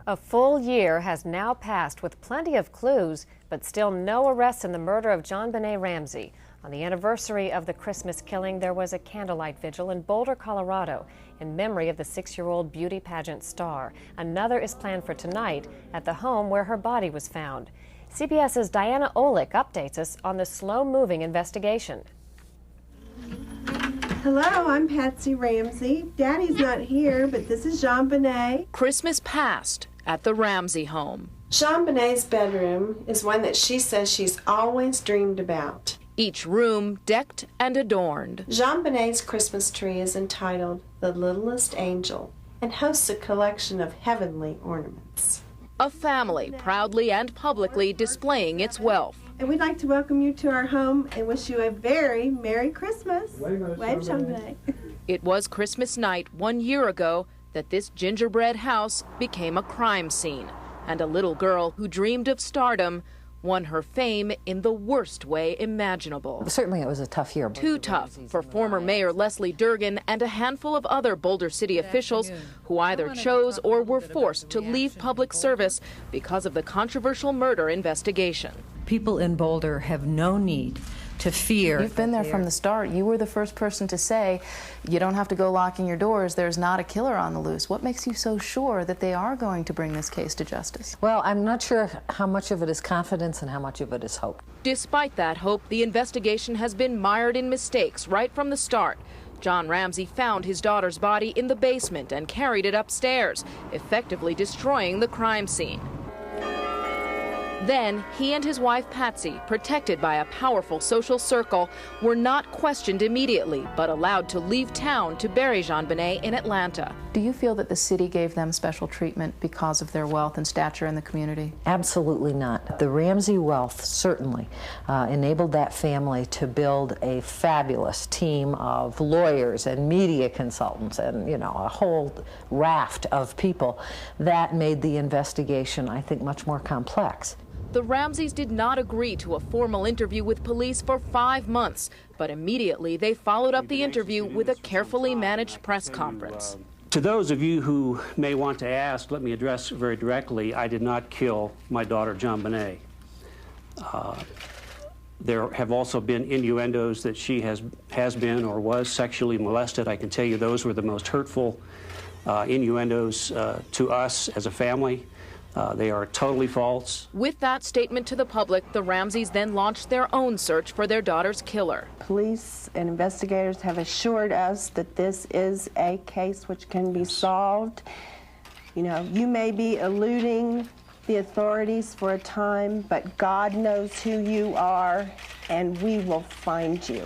A full year has now passed with plenty of clues, but still no arrests in the murder of JonBenét Ramsey. On the anniversary of the Christmas killing, there was a candlelight vigil in Boulder, Colorado, in memory of the 6-year-old beauty pageant star. Another is planned for tonight at the home where her body was found. CBS's Diana Olick updates us on the slow-moving investigation. Hello, I'm Patsy Ramsey. Daddy's not here, but this is JonBenét. Christmas passed at the Ramsey home. JonBenét's bedroom is one that she says she's always dreamed about. Each room decked and adorned. JonBenét's Christmas tree is entitled The Littlest Angel and hosts a collection of heavenly ornaments. A family proudly and publicly displaying its wealth. And we'd like to welcome you to our home and wish you a very Merry Christmas. Wave, JonBenét. It was Christmas night 1 year ago that this gingerbread house became a crime scene, and a little girl who dreamed of stardom won her fame in the worst way imaginable. Certainly it was a tough year. Too tough for former Mayor Leslie Durgan and a handful of other Boulder City officials who either chose or were forced to leave public service because of the controversial murder investigation. People in Boulder have no need to fear. You've been there from the start. You were the first person to say, you don't have to go locking your doors. There's not a killer on the loose. What makes you so sure that they are going to bring this case to justice? Well, I'm not sure how much of it is confidence and how much of it is hope. Despite that hope, the investigation has been mired in mistakes right from the start. John Ramsey found his daughter's body in the basement and carried it upstairs, effectively destroying the crime scene. Then, he and his wife Patsy, protected by a powerful social circle, were not questioned immediately, but allowed to leave town to bury JonBenét in Atlanta. Do you feel that the city gave them special treatment because of their wealth and stature in the community? Absolutely not. The Ramsey wealth certainly enabled that family to build a fabulous team of lawyers and media consultants and, you know, a whole raft of people that made the investigation, I think, much more complex. The Ramseys did not agree to a formal interview with police for 5 months, but immediately they followed up the interview with a carefully managed press conference. To those of you who may want to ask, let me address very directly, I did not kill my daughter JonBenét. There have also been innuendos that she has been or was sexually molested. I can tell you those were the most hurtful innuendos to us as a family. They are totally false. With that statement to the public, the Ramseys then launched their own search for their daughter's killer. Police and investigators have assured us that this is a case which can be solved. You know, you may be eluding the authorities for a time, but God knows who you are, and we will find you.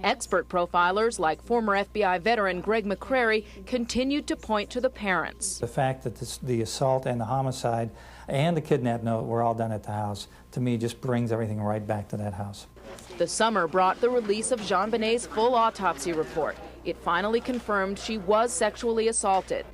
Expert profilers like former FBI veteran Greg McCrary continued to point to the parents. The fact that the assault and the homicide and the kidnap note were all done at the house, to me, just brings everything right back to that house. The summer brought the release of JonBenét's full autopsy report. It finally confirmed she was sexually assaulted.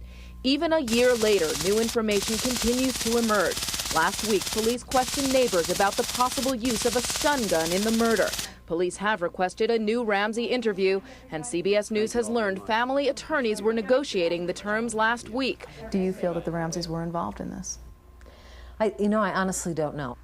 Even a year later, new information continues to emerge. Last week, police questioned neighbors about the possible use of a stun gun in the murder. Police have requested a new Ramsey interview, and CBS News has learned family attorneys were negotiating the terms last week. Do you feel that the Ramseys were involved in this? I honestly don't know.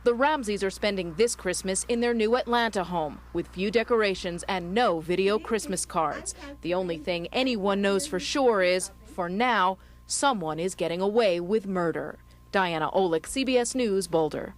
The Ramseys are spending this Christmas in their new Atlanta home, with few decorations and no video Christmas cards. The only thing anyone knows for sure is, for now, someone is getting away with murder. Diana Olick, CBS News, Boulder.